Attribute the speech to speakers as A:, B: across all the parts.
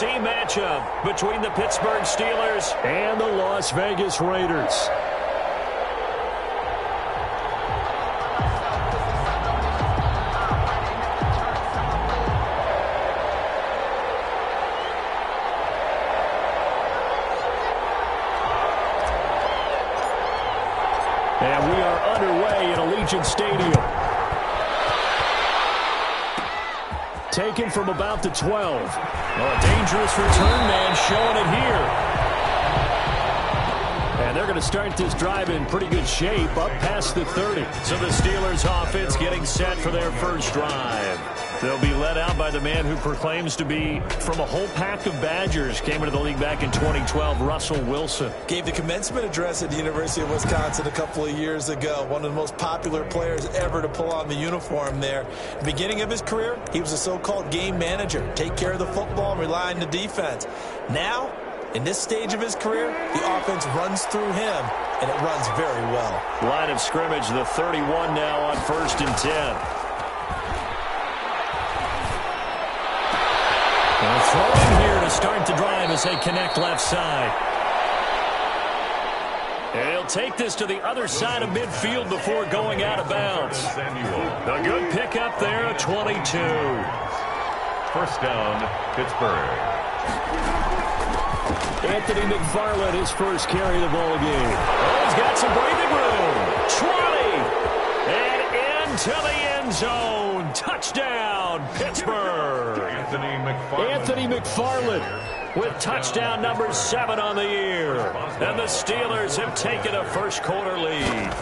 A: NFC matchup between the Pittsburgh Steelers and the Las Vegas Raiders. And we are underway in Allegiant Stadium. Taken from about the 12. Oh, a dangerous return man showing it here. And they're going to start this drive in pretty good shape, up past the 30. So the Steelers offense getting set for their first drive. They'll be led out by the man who proclaims to be from a whole pack of Badgers. Came into the league back in 2012, Russell Wilson.
B: Gave the commencement address at the University of Wisconsin a couple of years ago. One of the most popular players ever to pull on the uniform there. The beginning of his career, he was a so-called game manager. Take care of the football and rely on the defense. Now, in this stage of his career, the offense runs through him, and it runs very well.
A: Line of scrimmage, the 31 now on 1st and 10. Throwing here to start the drive as they connect left side. And he'll take this to the other side of midfield before going out of bounds. A good pickup there at 22.
C: First down, Pittsburgh.
A: Anthony McFarland, his first carry of the ball game. Oh, he's got some breathing room. 20. And into the end zone. Touchdown, Pittsburgh. Anthony McFarland with touchdown number 7 on the year. And the Steelers have taken a first quarter lead.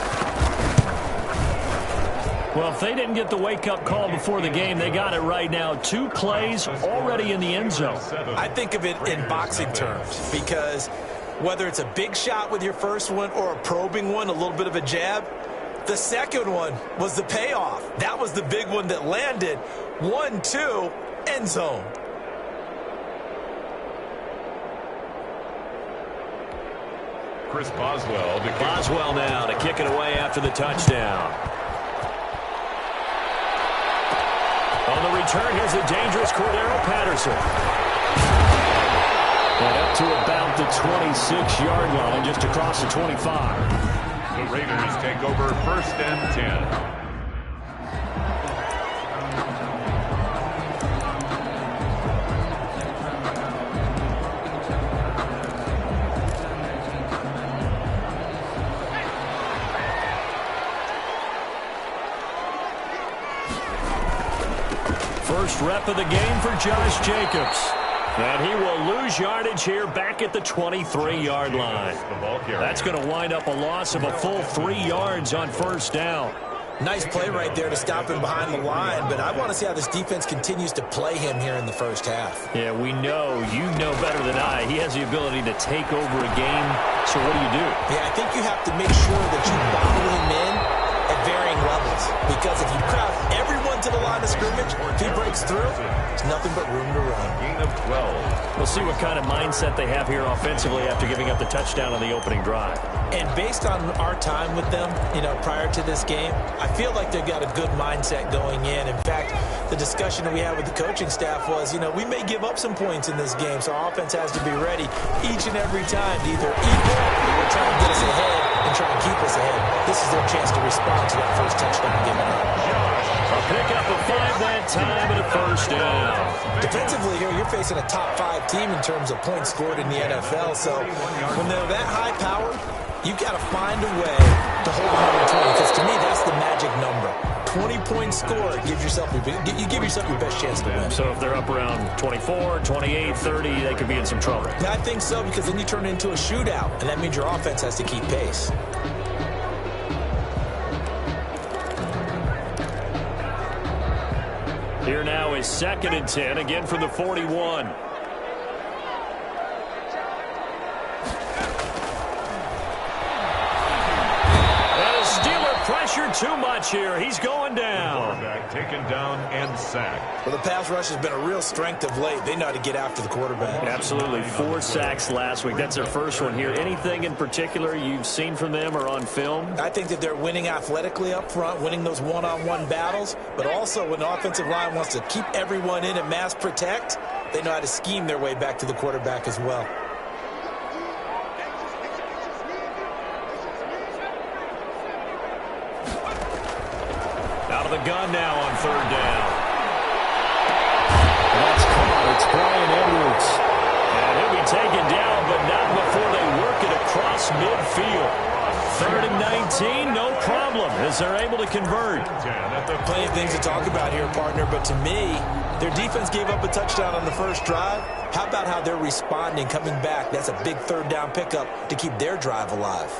A: Well, if they didn't get the wake-up call before the game, they got it right now. 2 plays already in the end zone.
B: I think of it in boxing terms because whether it's a big shot with your first one or a probing one, a little bit of a jab, the second one was the payoff. That was the big one that landed. 1-2, end zone.
C: Chris Boswell.
A: Boswell now to kick it away after the touchdown. On the return, here's the dangerous Cordero Patterson. And up to about the 26-yard line, just across the 25.
C: The Raiders take over 1st and 10.
A: First rep of the game for Josh Jacobs. And he will lose yardage here back at the 23-yard line. That's going to wind up a loss of a full 3 yards on first down.
B: Nice play right there to stop him behind the line, but I want to see how this defense continues to play him here in the first half.
A: Yeah, we know, you know better than I, he has the ability to take over a game. So what do you do?
B: Yeah, I think you have to make sure that you bottle him in at varying levels, because if you crowd everyone to the line of scrimmage, if he breaks through, there's nothing but room to run.
C: Gain of 12.
A: We'll see what kind of mindset they have here offensively after giving up the touchdown on the opening drive.
B: And based on our time with them, prior to this game, I feel like they've got a good mindset going in. In fact, the discussion that we had with the coaching staff was, we may give up some points in this game, so our offense has to be ready each and every time to either equal or try and get us ahead and try and keep us ahead. This is their chance to respond to that first touchdown given up.
A: A pickup of 5 that time and a first down.
B: Defensively here, you're facing a top 5 team in terms of points scored in the NFL, so when they're that high powered, you've got to find a way to hold them under 20, because to me, that's the magic number. 20 points scored, you give yourself your best chance to win.
A: So if they're up around 24, 28, 30, they could be in some trouble.
B: I think so, because then you turn it into a shootout, and that means your offense has to keep pace.
A: Here now is 2nd and 10, again from the 41. Pressure too much here. He's going down.
C: Taken down and sacked.
B: Well, the pass rush has been a real strength of late. They know how to get after the quarterback.
A: Absolutely. 4 sacks last week. That's their first one here. Anything in particular you've seen from them or on film?
B: I think that they're winning athletically up front, winning those one-on-one battles, but also when the offensive line wants to keep everyone in and mass protect, they know how to scheme their way back to the quarterback as well.
A: Out of the gun now on third down. That's caught. It's Brian Edwards. And he'll be taken down, but not before they work it across midfield. 3rd and 19, no problem, as they're able to convert.
B: Plenty of things to talk about here, partner, but to me, their defense gave up a touchdown on the first drive. How about how they're responding, coming back? That's a big third down pickup to keep their drive alive.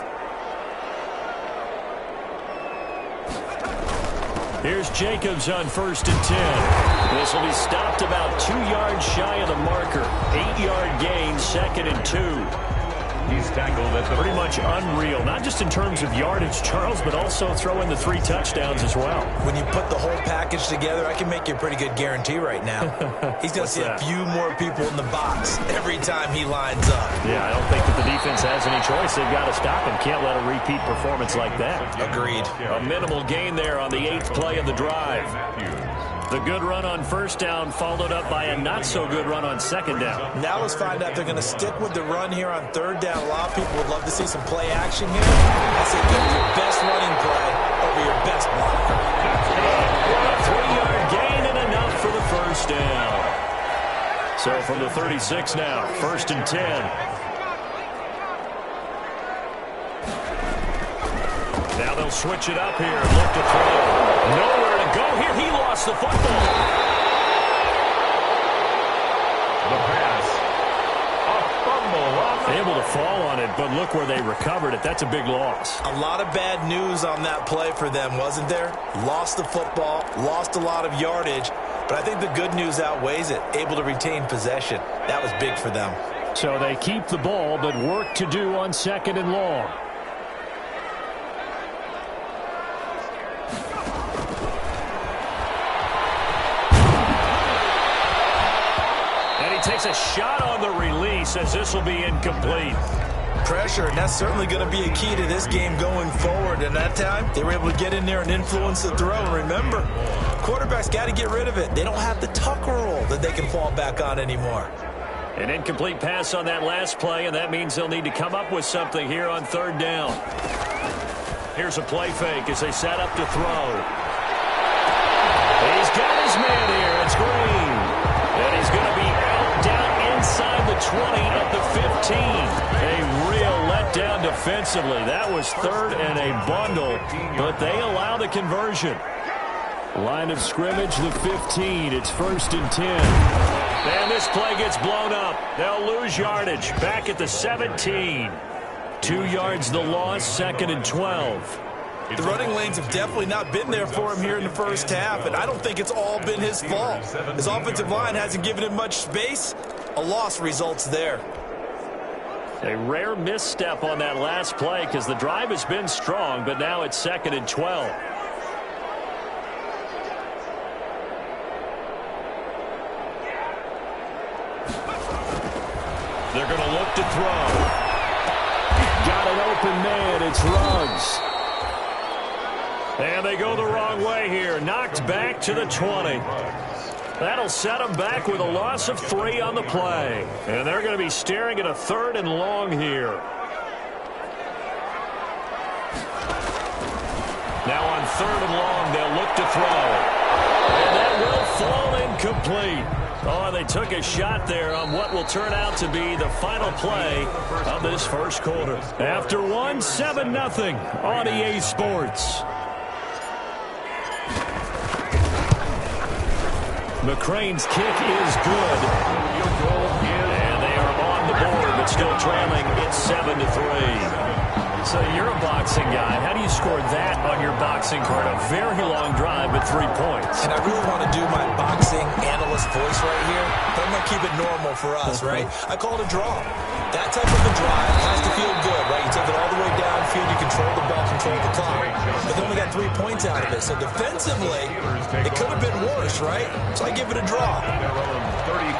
A: Here's Jacobs on 1st and 10. This will be stopped about 2 yards shy of the marker. 8-yard gain, 2nd and 2.
C: He's tackled at the
A: pretty much unreal, not just in terms of yardage, Charles, but also throw in the 3 touchdowns as well.
B: When you put the whole package together, I can make you a pretty good guarantee right now. He's going to see a few more people in the box every time he lines up.
A: Yeah, I don't think that the defense has any choice. They've got to stop him. Can't let a repeat performance like that.
B: Agreed.
A: A minimal gain there on the 8th play of the drive. The good run on 1st down followed up by a not-so-good run on 2nd down.
B: Now let's find out if they're going to stick with the run here on 3rd down. A lot of people would love to see some play action here. I say go with your best running play over your best blocker.
A: A 3-yard gain and enough for the 1st down. So from the 36 now, 1st and 10. Now they'll switch it up here and look to throw. Nowhere to go here. He lost the football.
C: The pass. A fumble.
A: Able to fall on it, but look where they recovered it. That's a big loss.
B: A lot of bad news on that play for them, wasn't there? Lost the football, lost a lot of yardage, but I think the good news outweighs it. Able to retain possession. That was big for them.
A: So they keep the ball, but work to do on 2nd and long. Takes a shot on the release as this will be incomplete.
B: Pressure, and that's certainly going to be a key to this game going forward. And that time, they were able to get in there and influence the throw. And remember, quarterbacks got to get rid of it. They don't have the tuck roll that they can fall back on anymore.
A: An incomplete pass on that last play, and that means they'll need to come up with something here on 3rd down. Here's a play fake as they set up to throw. He's got his man here. It's Green. And he's going to be out down inside the 20 at the 15. A real letdown defensively. That was 3rd and a bundle, but they allow the conversion. Line of scrimmage, the 15. It's 1st and 10. And this play gets blown up. They'll lose yardage. Back at the 17. 2 yards the loss, 2nd and 12.
B: The running lanes have definitely not been there for him here in the first half, and I don't think it's all been his fault. His offensive line hasn't given him much space. A loss results there.
A: A rare misstep on that last play because the drive has been strong, but now it's 2nd and 12. They're going to look to throw. Got an open man. It's Ruggs. And they go the wrong way here. Knocked back to the 20. That'll set them back with a loss of 3 on the play. And they're going to be staring at a 3rd and long here. Now on 3rd and long, they'll look to throw. And that will fall incomplete. Oh, they took a shot there on what will turn out to be the final play of this first quarter. After one, 7-0 on EA Sports. McCrane's kick is good. And they are on the board, but still trailing. It's 7-3. So you're a boxing guy. How do you score that on your boxing card? A very long drive, but 3 points.
B: And I really want to do my boxing analyst voice right here, but I'm going to keep it normal for us, right? I call it a draw. That type of a drive has to feel good, right? You take it all the way downfield, you control the ball, control the clock. But they only got 3 points out of it. So defensively, it could have been worse, right? So I give it a draw.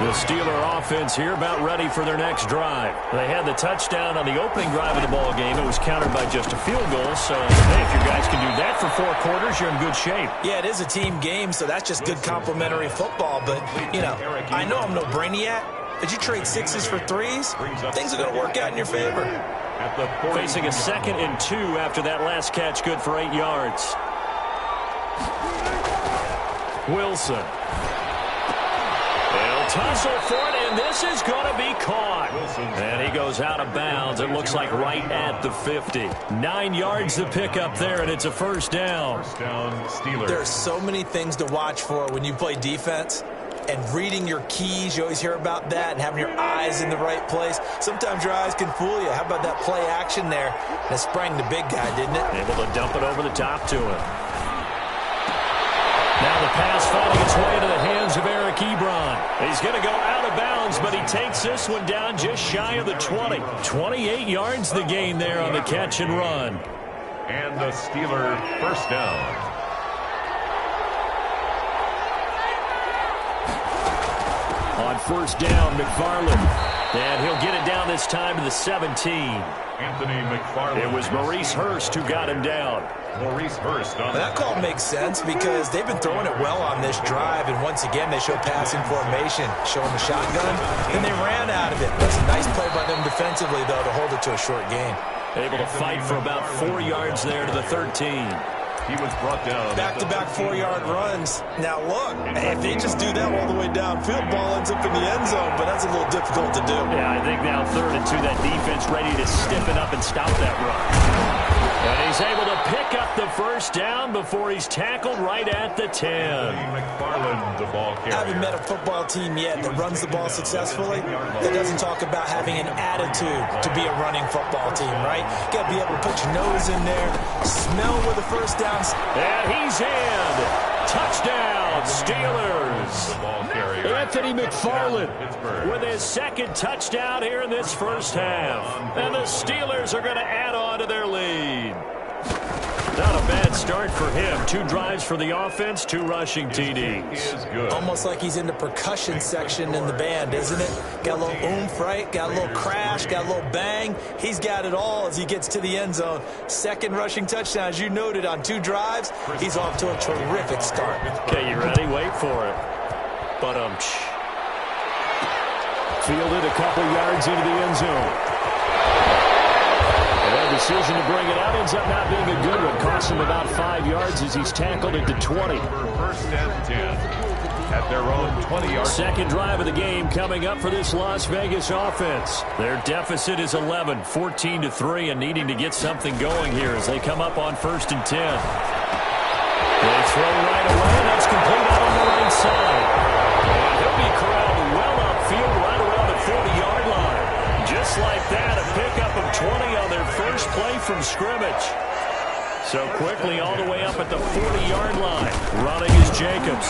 A: The Steeler offense here about ready for their next drive. They had the touchdown on the opening drive of the ball game. It was countered by just a field goal. So, hey, if you're guys can do that for 4 quarters, you're in good shape.
B: Yeah, it is a team game, so that's just good complementary football. But, you know, I know I'm no brainiac, but you trade 6s for 3s, things are going to work out in your favor.
A: Facing a 2nd and 2 after that last catch, good for 8 yards. Wilson. They'll tussle for it, and this is going to be caught. And he goes out of bounds. It looks like right at the 50. 9 yards to pick up there, and it's a first down.
C: First down, Steelers.
B: There are so many things to watch for when you play defense. And reading your keys, you always hear about that, and having your eyes in the right place. Sometimes your eyes can fool you. How about that play action there? And it sprang the big guy, didn't it?
A: Able to dump it over the top to him. Now the pass finding its way into the hands of Eric Ebron. He's going to go out of bounds, but he takes this one down just shy of the 20. 28 yards the gain there on the catch and run.
C: And the Steeler first down.
A: On first down, McFarland. And he'll get it down this time to the 17.
C: Anthony McFarland.
A: It was Maurice Hurst who got him down.
C: Maurice Hurst on
B: that call makes sense because they've been throwing it well on this drive, and once again they show passing formation, showing the shotgun, and they ran out of it. That's a nice play by them defensively, though, to hold it to a short gain.
A: Able to fight for about 4 yards there to the 13.
C: He was brought down.
B: Back-to-back 4-yard runs. Now, look, if they just do that all the way downfield, ball ends up in the end zone, but that's a little difficult to do.
A: Yeah, I think now 3rd and 2, that defense ready to stiffen up and stop that run. And he's able to pick up the first down before he's tackled right at the 10.
C: McFarland, the ball carrier.
B: I haven't met a football team yet that runs the ball successfully that doesn't talk about having an attitude to be a running football team, right? You got to be able to put your nose in there, smell where the first down.
A: And he's in. Touchdown, Steelers.
C: The ball carrier.
A: Anthony McFarland with his 2nd touchdown here in this first half. And the Steelers are going to add on to their lead. Not a bad start for him. 2 drives for the offense, 2 rushing TDs.
B: Almost like he's in the percussion section in the band, isn't it? Got a little oomph, right? Got a little crash, got a little bang. He's got it all as he gets to the end zone. 2nd rushing touchdown, as you noted, on 2 drives. He's off to a terrific start.
A: Okay, you ready? Wait for it. But fielded a couple yards into the end zone. The decision to bring it out ends up not being a good one. Costs him about 5 yards as he's tackled at the 20.
C: First and 10 at their own 20-yard.
A: 2nd drive of the game coming up for this Las Vegas offense. Their deficit is 11, 14-3, and needing to get something going here as they come up on 1st and 10. They throw right away, and that's complete out on the right side. And he'll be corralled well upfield right around the 40-yard line. Just like that, a pickup of 20 on their first play from scrimmage. So quickly all the way up at the 40-yard line. Running is Jacobs.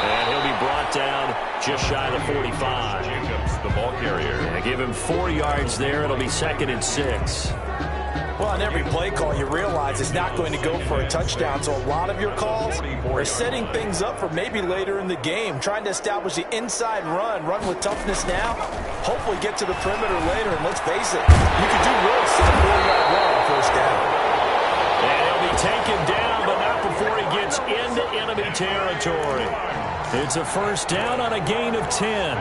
A: And he'll be brought down just shy of the 45.
C: Jacobs, the ball carrier.
A: And give him 4 yards there. It'll be 2nd and 6.
B: Well, on every play call, you realize it's not going to go for a touchdown. So a lot of your calls are setting things up for maybe later in the game, trying to establish the inside run with toughness now, hopefully get to the perimeter later. And let's face it, you could do worse than a 4-yard run on first down.
A: And he'll be taken down, but not before he gets into enemy territory. It's a first down on a gain of 10.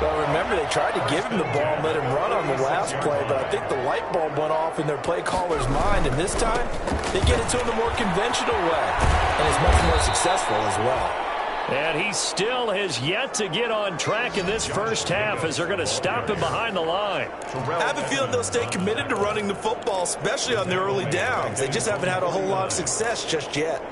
B: Well, remember, they tried to give him the ball and let him run on the last play, but I think the light bulb went off in their play caller's mind, and this time they get it to him the more conventional way, and is much more successful as well.
A: And he still has yet to get on track in this first half as they're going to stop him behind the line.
B: I have a feeling they'll stay committed to running the football, especially on their early downs. They just haven't had a whole lot of success just yet.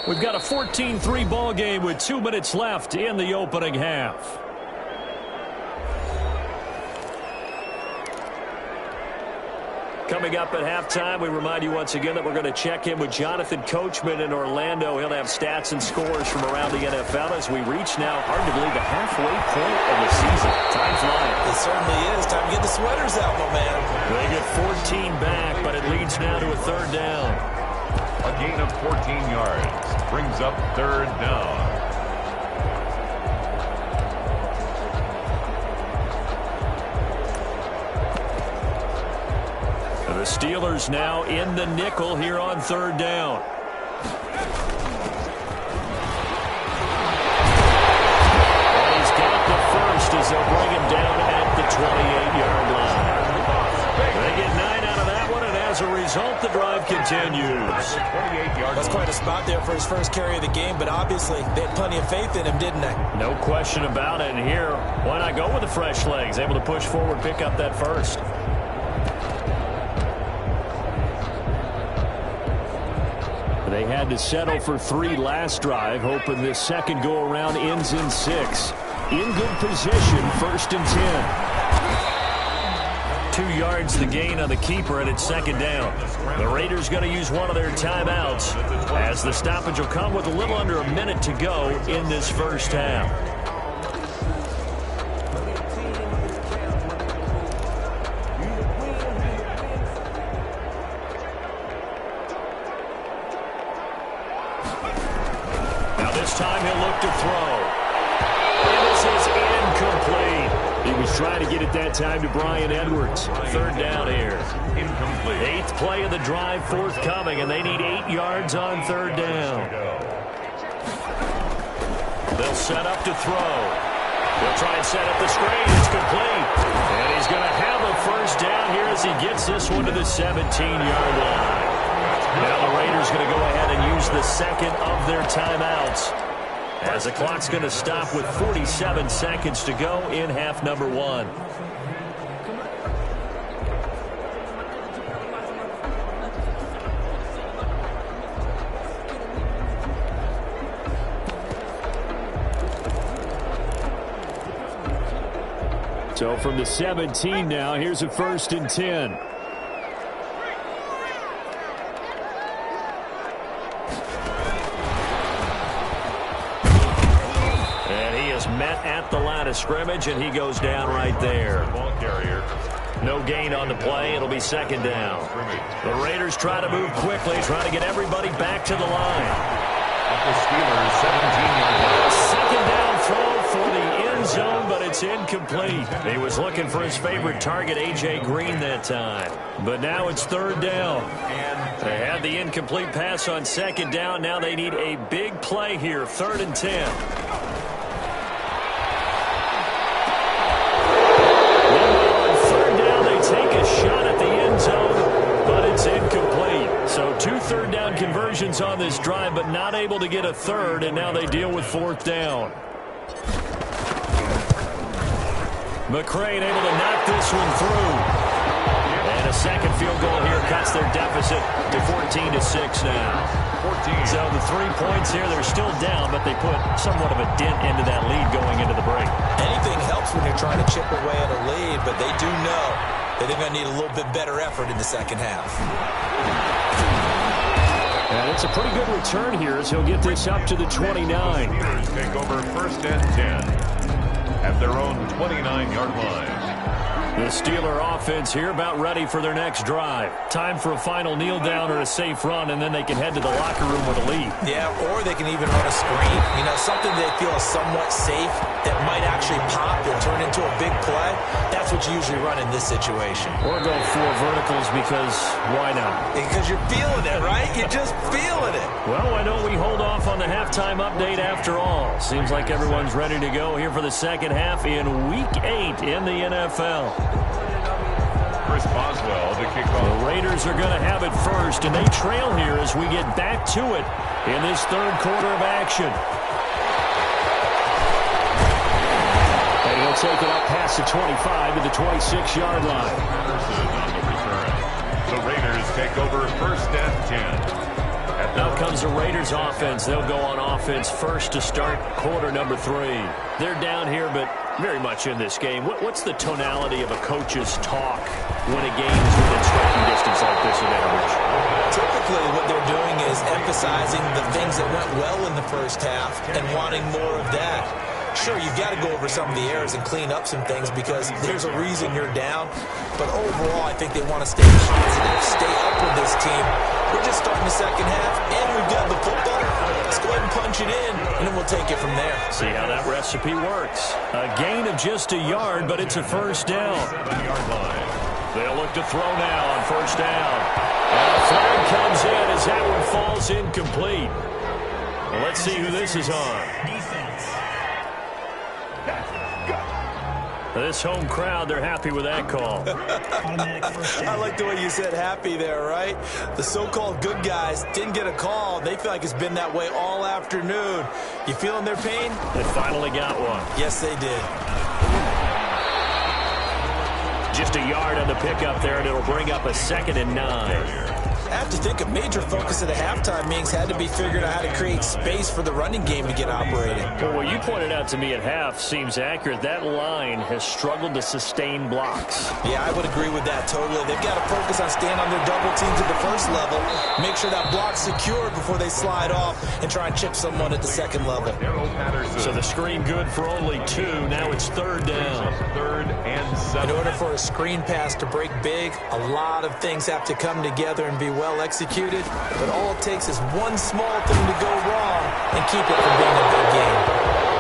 A: We've got a 14-3 ball game with 2 minutes left in the opening half. Coming up at halftime, we remind you once again that we're going to check in with Jonathan Coachman in Orlando. He'll have stats and scores from around the NFL as we reach now, hard to believe, the halfway point of the season. Time's flying.
B: It certainly is. Time to get the sweaters out, my man.
A: They get 14 back, but it leads now to a 3rd down.
C: A gain of 14 yards brings up 3rd down.
A: The Steelers now in the nickel here on third down. And he's got the first as they'll bring him down at the 28-yard line. They get 9 out of that one, and as a result, the drive continues.
B: That's quite a spot there for his first carry of the game, but obviously they had plenty of faith in him, didn't they?
A: No question about it. And here, why not go with the fresh legs? Able to push forward, pick up that first. They had to settle for 3 last drive, hoping this second go-around ends in 6. In good position, first and 10. 2 yards the gain on the keeper, and it's second down. The Raiders going to use one of their timeouts as the stoppage will come with a little under a minute to go in this first half. Now this time he'll look to throw. And this is incomplete. He was trying to get it that time to Bryan Edwards. Third down here. Incomplete. 8th play of the drive forthcoming, and they need 8 yards on third down. They'll set up to throw. They'll try and set up the screen. It's complete. And he's going to have a first down here as he gets this one to the 17-yard line. Now the Raiders going to go ahead and use the second of their timeouts, as the clock's going to stop with 47 seconds to go in half number 1. So from the 17 now, here's a first and 10. Met at the line of scrimmage, and he goes down right there. No gain on the play. It'll be second down. The Raiders try to move quickly, trying to get everybody back to the line.
C: The Steelers, 17-yard.
A: Second down throw for the end zone, but it's incomplete. He was looking for his favorite target, A.J. Green, that time. But now it's third down. They had the incomplete pass on second down. Now they need a big play here, third and 10. Shot at the end zone, but it's incomplete. So 2 third-down conversions on this drive, but not able to get a third, and now they deal with fourth down. McCrane able to knock this one through. And a second field goal here cuts their deficit to 14-6 now. So the 3 points here, they're still down, but they put somewhat of a dent into that lead going into the break.
B: Anything helps when you're trying to chip away at a lead, but they do know that they're going to need a little bit better effort in the second half.
A: And it's a pretty good return here as he'll get this up to the 29.
C: Steelers take over first and 10 at their own 29-yard line.
A: The Steeler offense here about ready for their next drive. Time for a final kneel down or a safe run, and then they can head to the locker room with a lead.
B: Yeah, or they can even run a screen. You know, something they feel is somewhat safe that might actually pop and turn into a big play. That's what you usually run in this situation.
A: Or go 4 verticals because why not?
B: Because you're feeling it, right? You're just feeling it.
A: Well, why don't we hold off on the halftime update after all? Seems like everyone's ready to go here for the second half in Week 8 in the NFL.
C: Chris Boswell to kick off.
A: The Raiders are going to have it first, and they trail here as we get back to it in this third quarter of action. And he'll take it up past the 25 to the 26-yard line.
C: On the return. The Raiders take over first and 10.
A: Now comes the Raiders offense. They'll go on offense first to start quarter number 3. They're down here, but very much in this game. What's the tonality of a coach's talk when a game is within striking distance like this in Edwards?
B: Typically what they're doing is emphasizing the things that went well in the first half and wanting more of that. Sure, you've got to go over some of the errors and clean up some things because there's a reason you're down. But overall, I think they want to stay positive, stay up with this team. We're just starting the second half, and we've got the football. Let's go ahead and punch it in, and then we'll take it from there.
A: See how that recipe works. A gain of just a yard, but it's a first down. They'll look to throw now on first down. And a flag comes in as that one falls incomplete. Well, let's see who this is on. This home crowd, they're happy with that call.
B: I like the way you said happy there, right? The so-called good guys didn't get a call. They feel like it's been that way all afternoon. You feeling their pain?
A: They finally got one.
B: Yes, they did.
A: Just a yard on the pickup there, and it'll bring up a 2nd and 9.
B: I have to think a major focus of the halftime meetings had to be figuring out how to create space for the running game to get operating.
A: Well, what you pointed out to me at half seems accurate. That line has struggled to sustain blocks.
B: Yeah, I would agree with that totally. They've got to focus on staying on their double teams at the first level, make sure that block's secured before they slide off and try and chip someone at the second level.
A: So the screen good for only 2. Now it's 3rd down.
C: 3rd and 7.
B: In order for a screen pass to break big, a lot of things have to come together and be well executed, but all it takes is one small thing to go wrong and keep it from being a big game.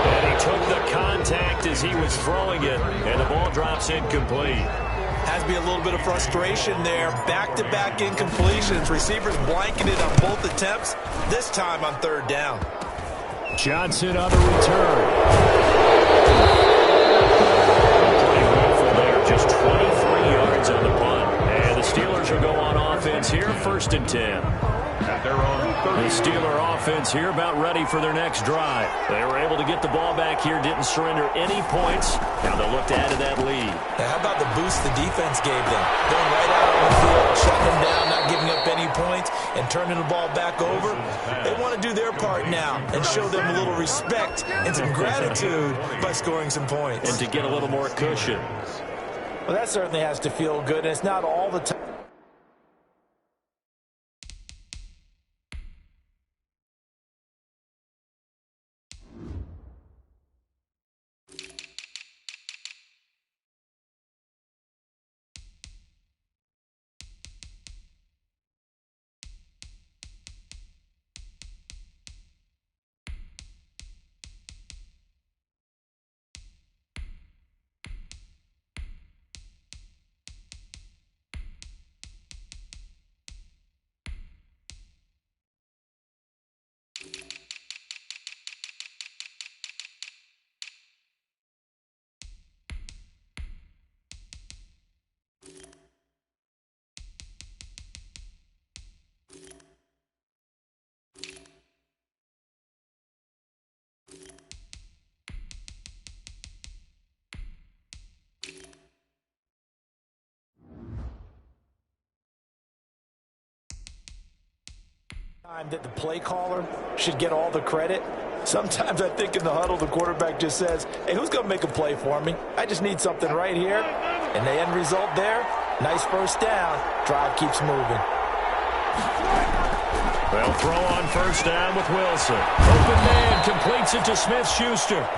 A: And he took the contact as he was throwing it, and the ball drops incomplete.
B: Has to be a little bit of frustration there. Back-to-back incompletions. Receivers blanketed on both attempts, this time on 3rd down.
A: Johnson on the return. Pretty willful there, just 23 yards on the punt. And the Steelers will go on offense here, 1st and 10.
C: At their own 30.
A: The Steeler offense here about ready for their next drive. They were able to get the ball back here, didn't surrender any points. Now they'll look to add to that lead.
B: Now how about the boost the defense gave them? Going right out on the field, shutting them down, not giving up any points, and turning the ball back over. They want to do their part now and show them a little respect and some gratitude by scoring some points.
A: And to get a little more cushion.
B: Well, that certainly has to feel good, and it's not all the time. That the play caller should get all the credit. Sometimes I think in the huddle the quarterback just says, hey, who's going to make a play for me? I just need something right here. And the end result there, nice 1st down. Drive keeps moving.
A: They'll throw on 1st down with Wilson. Open man completes it to Smith-Schuster.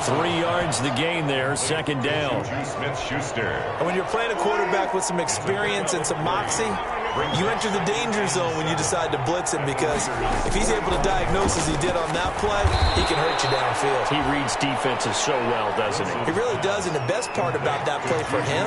A: 3 yards the gain there, 2nd down.
C: Smith-Schuster.
B: And when you're playing a quarterback with some experience and some moxie, you enter the danger zone when you decide to blitz him, because if he's able to diagnose as he did on that play, he can hurt you downfield.
A: He reads defenses so well, doesn't he?
B: He really does, and the best part about that play for him,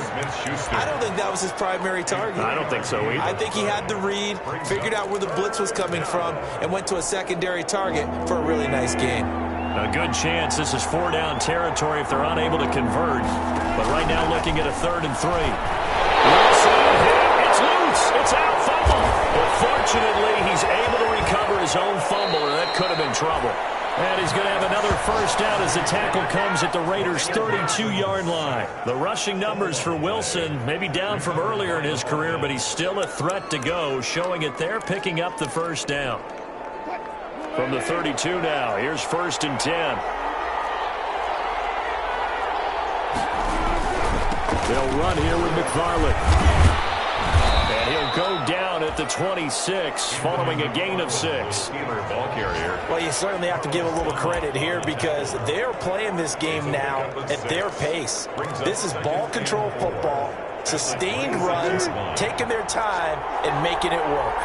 B: I don't think that was his primary target.
A: I don't think so either.
B: I think he had the read, figured out where the blitz was coming from, and went to a secondary target for a really nice gain.
A: A good chance this is 4-down territory if they're unable to convert. But right now looking at a 3rd and 3. Wilson hit. It's loose. It's out. Fumble. But fortunately, he's able to recover his own fumble, or that could have been trouble. And he's going to have another 1st down as the tackle comes at the Raiders' 32-yard line. The rushing numbers for Wilson maybe down from earlier in his career, but he's still a threat to go, showing it there, picking up the 1st down. From the 32 now, here's 1st and 10. They'll run here with McFarland. And he'll go down at the 26, following a gain of 6.
C: Ball carrier.
B: Well, you certainly have to give a little credit here, because they're playing this game now at their pace. This is ball control football, sustained runs, taking their time, and making it work.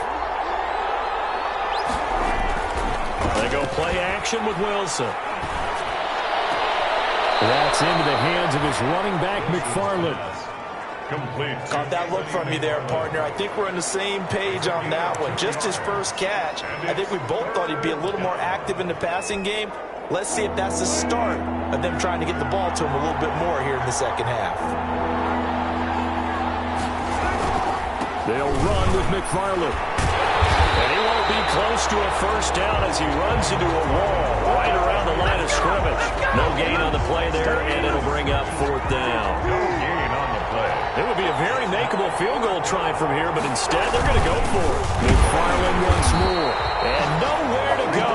A: They go play action with Wilson. That's into the hands of his running back, McFarland.
C: Complete.
B: Caught that look from you there, partner. I think we're on the same page on that one. Just his first catch. I think we both thought he'd be a little more active in the passing game. Let's see if that's the start of them trying to get the ball to him a little bit more here in the second half.
A: They'll run with McFarland. And he won't be close to a first down as he runs into a wall right around the line of scrimmage. No gain on the play there, and it'll bring up fourth down.
C: No gain on the play.
A: It would be a very makeable field goal try from here, but instead they're going to go for it. McFarland once more, and nowhere to go.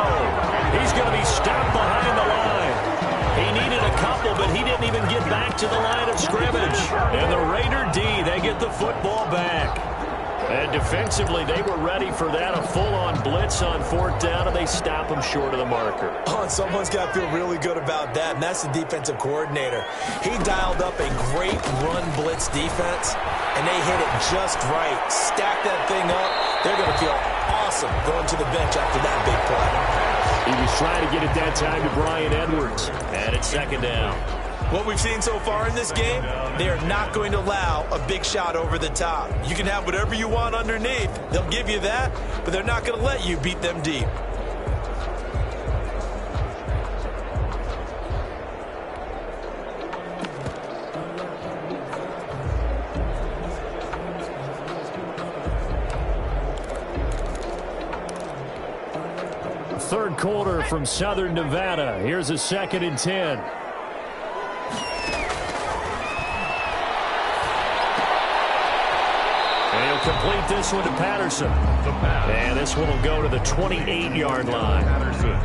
A: He's going to be stopped behind the line. He needed a couple, but he didn't even get back to the line of scrimmage. And the Raider D, they get the football back. And defensively, they were ready for that, a full-on blitz on fourth down, and they stop him short of the marker.
B: Oh, and someone's got to feel really good about that, and that's the defensive coordinator. He dialed up a great run blitz defense, and they hit it just right. Stack that thing up. They're going to feel awesome going to the bench after that big play.
A: He was trying to get it that time to Bryan Edwards, and it's second down.
B: What we've seen so far in this game, they are not going to allow a big shot over the top. You can have whatever you want underneath. They'll give you that, but they're not going to let you beat them deep.
A: Third quarter from Southern Nevada. Here's a 2nd and 10. And he'll complete this one to Patterson. And this one will go to the 28-yard line.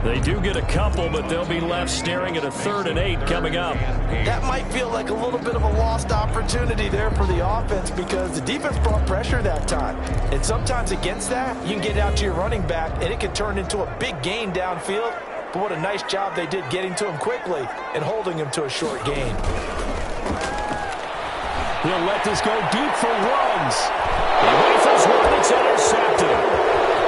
A: They do get a couple, but they'll be left staring at a 3rd and 8 coming up.
B: That might feel like a little bit of a lost opportunity there for the offense because the defense brought pressure that time. And sometimes against that, you can get out to your running back, and it can turn into a big gain downfield. But what a nice job they did getting to him quickly and holding him to a short gain.
A: He'll let this go deep for runs. He rifles one, it's intercepted.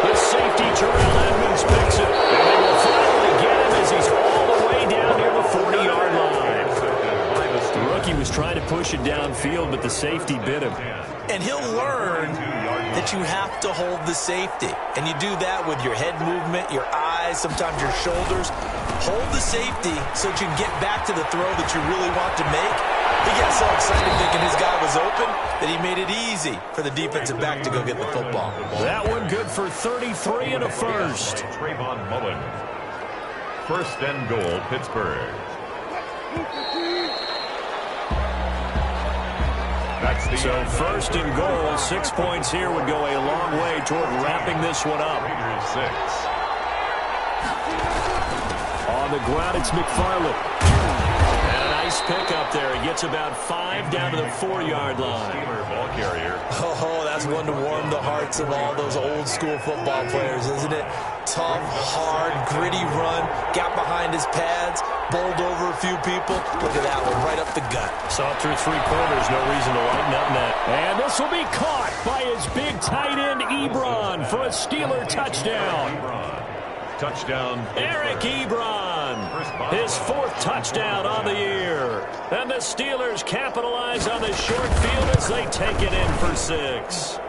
A: The safety, Terrell Edmonds, picks it. And they will finally get him as he's all the way down near the 40-yard line. The rookie was trying to push it downfield, but the safety bit him.
B: And he'll learn that you have to hold the safety. And you do that with your head movement, your eyes, sometimes your shoulders. Hold the safety so that you can get back to the throw that you really want to make. He got so excited thinking his guy was open that he made it easy for the defensive back to go get the football.
A: That one good for 33 and a first.
C: Trayvon Mullen. 1st and goal, Pittsburgh.
A: So 1st and goal, 6 points here would go a long way toward wrapping this one up. On the ground, it's McFarland. And a nice pick up there. He gets about 5 down to the 4-yard line.
C: Ball carrier.
B: Oh, that's one to warm the hearts of all those old school football players, isn't it? Tough, hard, gritty run. Got behind his pads, bowled over a few people. Look at that one, right up the gut.
A: Saw through 3 quarters, no reason to lighten up net. And this will be caught by his big tight end, Ebron, for a Steeler touchdown.
C: Touchdown.
A: Eric Ebron, his 4th touchdown on the year. And the Steelers capitalize on the short field as they take it in for 6.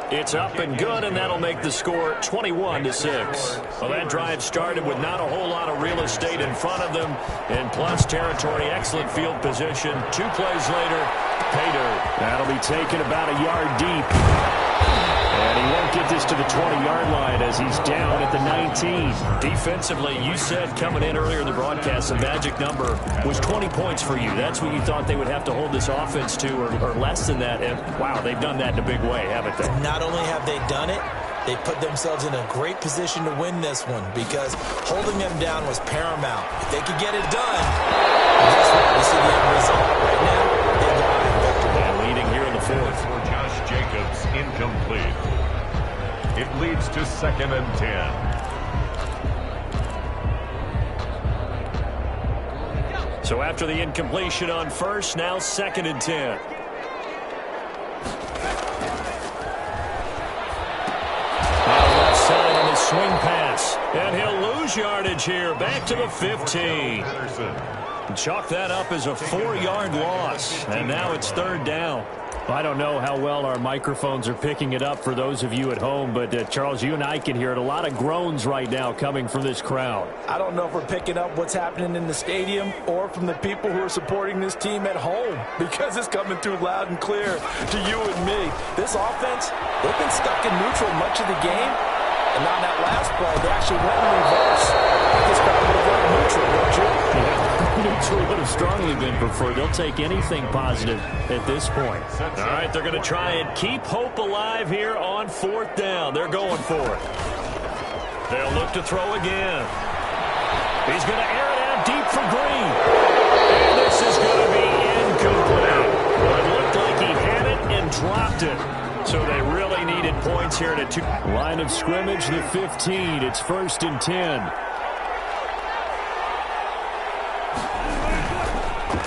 A: It's up and good, and that'll make the score 21-6. Well, that drive started with not a whole lot of real estate in front of them. In plus territory, excellent field position. 2 plays later, pay dirt. That'll be taken about a yard deep. And he won't get this to the 20-yard line as he's down at the 19. Defensively, you said coming in earlier in the broadcast, the magic number was 20 points for you. That's what you thought they would have to hold this offense to, or less than that. And, wow, they've done that in a big way, haven't they?
B: Not only have they done it, they put themselves in a great position to win this one because holding them down was paramount. If they could get it done, guess what? We see the end result. Right now, they have the line victory.
A: And leading here in the 4th.
C: For Josh Jacobs, incomplete. It leads to 2nd and 10.
A: So after the incompletion on 1st, now 2nd and 10. Now left side on the swing pass. And he'll lose yardage here. Back to the 15. Chalk that up as a 4-yard loss. And now it's 3rd down. I don't know how well our microphones are picking it up for those of you at home, but Charles, you and I can hear it. A lot of groans right now coming from this crowd.
B: I don't know if we're picking up what's happening in the stadium or from the people who are supporting this team at home, because it's coming through loud and clear to you and me. This offense, they've been stuck in neutral much of the game, and on that last play, they actually went in reverse. This crowd would have gone neutral, don't you?
A: Yeah. Neutral would have strongly been preferred. They'll take anything positive at this point. All right, they're going to try and keep hope alive here on 4th down. They're going for it. They'll look to throw again. He's going to air it out deep for Green. And this is going to be incomplete. It looked like he had it and dropped it. So they really needed points here at a line of scrimmage, the 15. It's 1st and 10.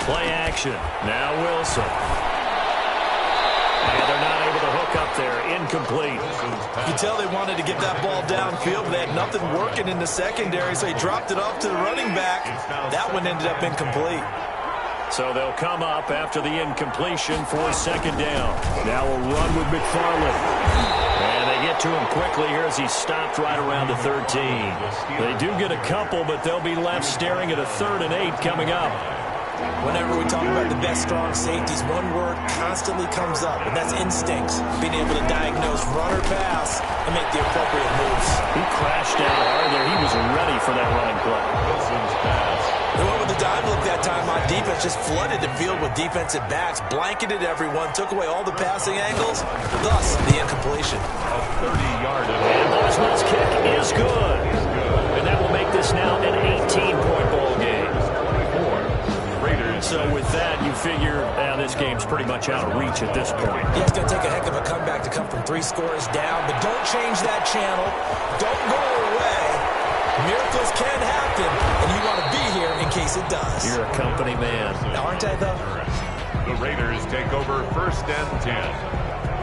A: Play action. Now Wilson. And they're not able to hook up there. Incomplete.
B: You can tell they wanted to get that ball downfield, but they had nothing working in the secondary, so he dropped it off to the running back. That one ended up incomplete.
A: So they'll come up after the incompletion for 2nd down. Now a run with McFarland. And they get to him quickly here as he stopped right around the 13. They do get a couple, but they'll be left staring at a 3rd and 8 coming up.
B: Whenever we talk about the best strong safeties, one word constantly comes up, and that's instincts. Being able to diagnose run or pass and make the appropriate moves.
A: He crashed down hard there. He was ready for that running play.
C: Wilson's pass.
B: They went with the dive look that time on defense, just flooded the field with defensive backs, blanketed everyone, took away all the passing angles, thus the incompletion.
C: A 30-yard
A: And Boswell's kick is good. And that will make this now an 18-point ball game. So with that, you figure this game's pretty much out of reach at this point.
B: Yeah, it's going to take a heck of a comeback to come from 3 scores down, but don't change that channel. Don't go away. Miracles can happen, and you want to be here in case it does.
A: You're a company man.
B: Aren't I, though?
C: The Raiders take over 1st and 10.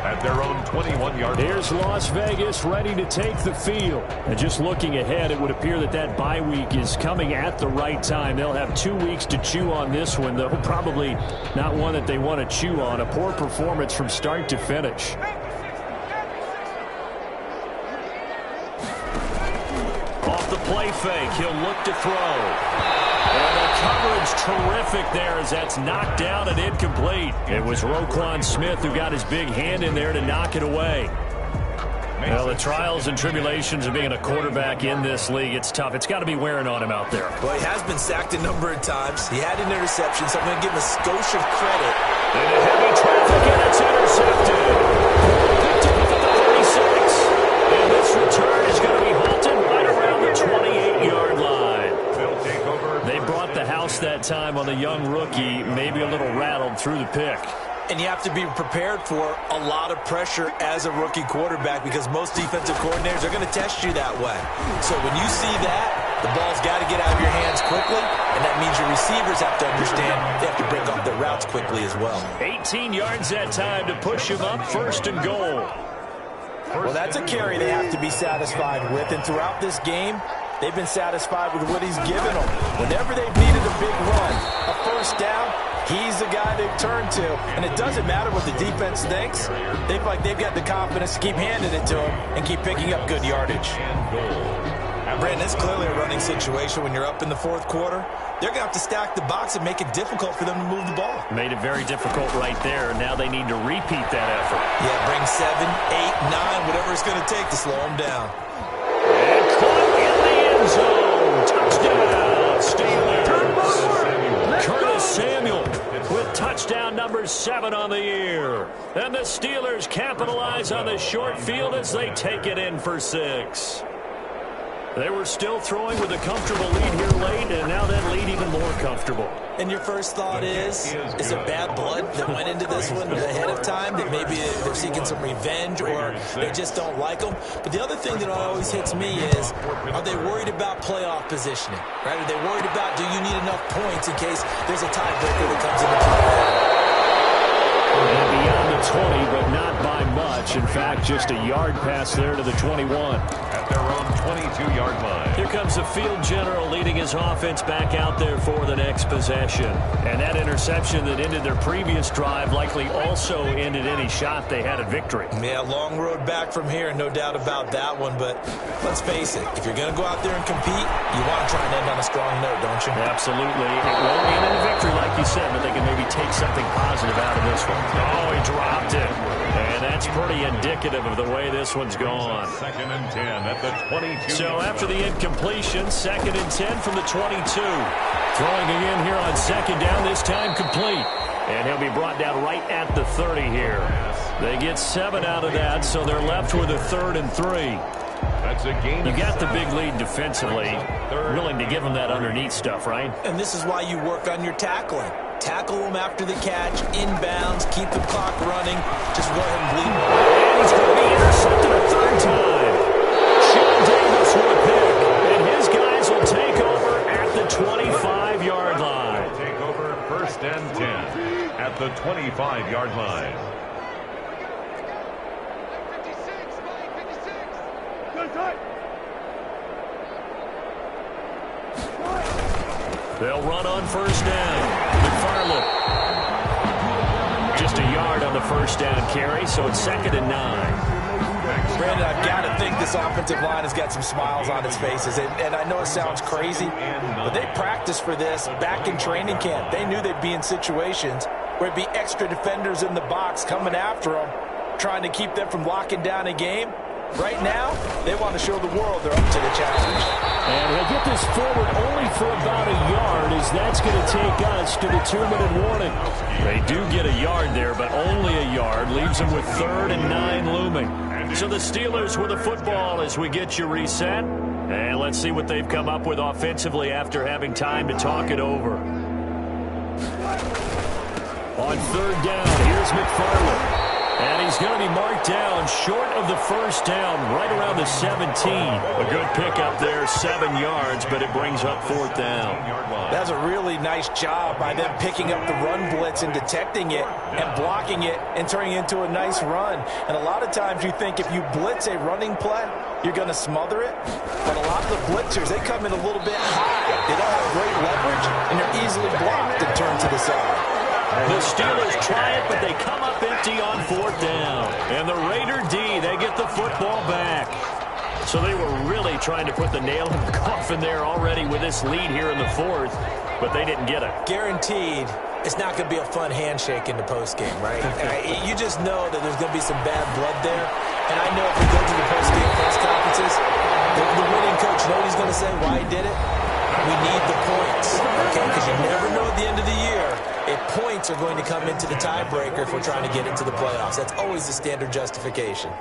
C: At their own 21-yard line.
A: Here's Las Vegas ready to take the field. And just looking ahead, it would appear that that bye week is coming at the right time. They'll have 2 weeks to chew on this one, though probably not one that they want to chew on. A poor performance from start to finish. Off the play fake, he'll look to throw. And the coverage terrific there as that's knocked down and incomplete. It was Roquan Smith who got his big hand in there to knock it away. Well, the trials and tribulations of being a quarterback in this league, it's tough. It's got to be wearing on him out there.
B: Well, he has been sacked a number of times. He had an interception, so I'm going to give him a skosh of credit.
A: Into heavy traffic, and it's intercepted. Picked up at the 36. And this return is going to be halted right around the 28-yard line. They brought the house that time on the young rookie, maybe a little rattled through the pick.
B: And you have to be prepared for a lot of pressure as a rookie quarterback because most defensive coordinators are going to test you that way. So when you see that, the ball's got to get out of your hands quickly, and that means your receivers have to understand they have to break off their routes quickly as well.
A: 18 yards that time to push him up 1st and goal.
B: Well, that's a carry they have to be satisfied with, and throughout this game, they've been satisfied with what he's given them. Whenever they've needed a big run, a 1st down, he's the guy they've turned to. And it doesn't matter what the defense thinks. They've got the confidence to keep handing it to him and keep picking up good yardage. Brandon, it's clearly a running situation when you're up in the 4th quarter. They're going to have to stack the box and make it difficult for them to move the ball.
A: Made it very difficult right there. Now they need to repeat that effort.
B: Yeah, bring 7, 8, 9, whatever it's going to take to slow them down.
A: And caught in the end zone. Touchdown, Steelers. Curtis Samuel with touchdown number 7 on the year. And the Steelers capitalize on the short field as they take it in for 6. They were still throwing with a comfortable lead here late, and now that lead even more comfortable.
B: And your first thought is there bad blood that went into this one ahead of time, that maybe they're seeking some revenge or they just don't like them? But the other thing that always hits me is, are they worried about playoff positioning? Right? Are they worried about, do you need enough points in case there's a tiebreaker that comes into play?
A: And beyond the 20, but not by much. In fact, just a yard pass there to the 21.
C: At their own 22-yard line.
A: Here comes the field general leading his offense back out there for the next possession. And that interception that ended their previous drive likely also ended any shot they had at victory.
B: Yeah, long road back from here, no doubt about that one. But let's face it, if you're going to go out there and compete, you want to try and end on a strong note, don't you?
A: Absolutely. It won't end in a victory, like you said, but they can maybe take something positive out of this one. Oh, he dropped it. And that's pretty indicative of the way this one's gone.
C: 2nd and 10 at the 22.
A: So after the incompletion, 2nd and 10 from the 22. Throwing again here on 2nd down, this time complete. And he'll be brought down right at the 30 here. They get 7 out of that, so they're left with a 3rd and 3.
C: That's a gain.
A: You got the big lead defensively. Willing to give them that underneath stuff, right?
B: And this is why you work on your tackling. Tackle them after the catch, inbounds, keep the clock running. Just go ahead and bleed them.
A: And he's going to be intercepted a 3rd time. Sean Davis with a pick. And his guys will take over at the 25-yard line.
C: Take over 1st and 10 at the 25-yard line.
A: They'll run on 1st down. McFarland. Just a yard on the 1st down carry, so it's 2nd and 9.
B: Brandon, I've got to think this offensive line has got some smiles on its faces. And I know it sounds crazy, but they practiced for this back in training camp. They knew they'd be in situations where it'd be extra defenders in the box coming after them, trying to keep them from locking down a game. Right now, they want to show the world they're up to the challenge.
A: And he'll get this forward only for about a yard, as that's going to take us to the 2-minute warning. They do get a yard there, but only a yard. Leaves them with 3rd and 9 looming. So the Steelers with the football as we get you reset. And let's see what they've come up with offensively after having time to talk it over. On 3rd down, here's McFarland. And he's going to be marked down short of the 1st down, right around the 17. A good pickup there, 7 yards, but it brings up 4th down.
B: That's a really nice job by them picking up the run blitz and detecting it and blocking it and turning it into a nice run. And a lot of times you think if you blitz a running play, you're going to smother it. But a lot of the blitzers, they come in a little bit high. They don't have great leverage, and they're easily blocked and turned to the side.
A: The Steelers try it, but they come up empty on 4th down. And the Raider D, they get the football back. So they were really trying to put the nail in the coffin there already with this lead here in the 4th, but they didn't get it.
B: Guaranteed, it's not going to be a fun handshake in the postgame, right? You just know that there's going to be some bad blood there. And I know if we go to the postgame press conferences, the winning coach, you know what he's going to say, why he did it? We need the points, okay? Because you never know at the end of the year if points are going to come into the tiebreaker if we're trying to get into the playoffs. That's always the standard justification.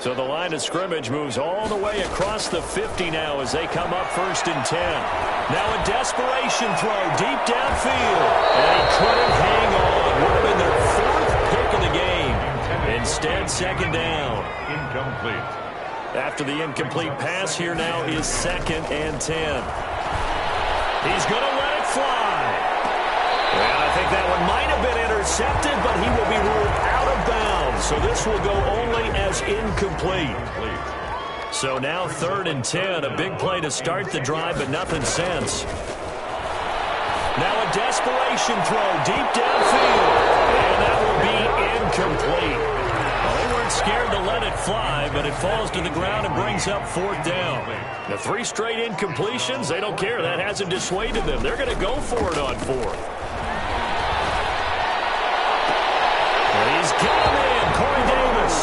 A: So the line of scrimmage moves all the way across the 50 now as they come up 1st and 10. Now a desperation throw deep downfield. And he couldn't hang on. Would have been their 4th pick of the game. Instead, 2nd down.
C: Incomplete.
A: After the incomplete pass, here now is 2nd and 10. He's going to let it fly. And I think that one might have been intercepted, but he will be ruled out of bounds. So this will go only as incomplete. So now 3rd and 10. A big play to start the drive, but nothing since. Now a desperation throw deep downfield. And that will be incomplete. Well, they weren't scared to let it fly, but it falls to the ground and brings up 4th down. The 3 straight incompletions, they don't care. That hasn't dissuaded them. They're going to go for it on 4th. And he's got him in, Corey Davis.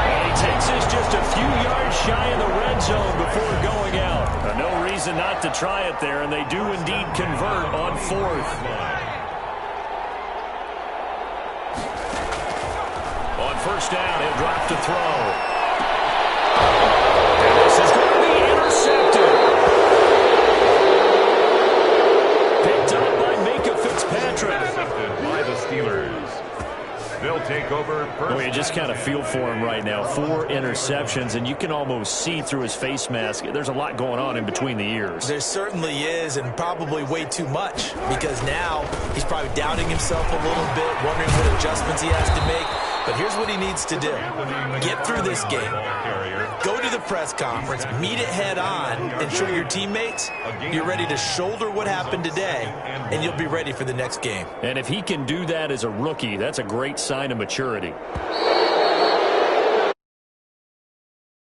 A: And he takes this just a few yards shy of the red zone before going out. No reason not to try it there, and they do indeed convert on 4th. On 1st down, he'll drop to throw. And this is going to be intercepted. Picked up by Micah Fitzpatrick.
C: Intercepted by the Steelers. They'll take over.
A: Well, you just kind of feel for him right now. 4 interceptions, and you can almost see through his face mask. There's a lot going on in between the ears.
B: There certainly is, and probably way too much, because now he's probably doubting himself a little bit, wondering what adjustments he has to make. But here's what he needs to do. Get through this game. Go to the press conference, meet it head on, and show your teammates you're ready to shoulder what happened today, and you'll be ready for the next game.
A: And if he can do that as a rookie, that's a great sign of maturity.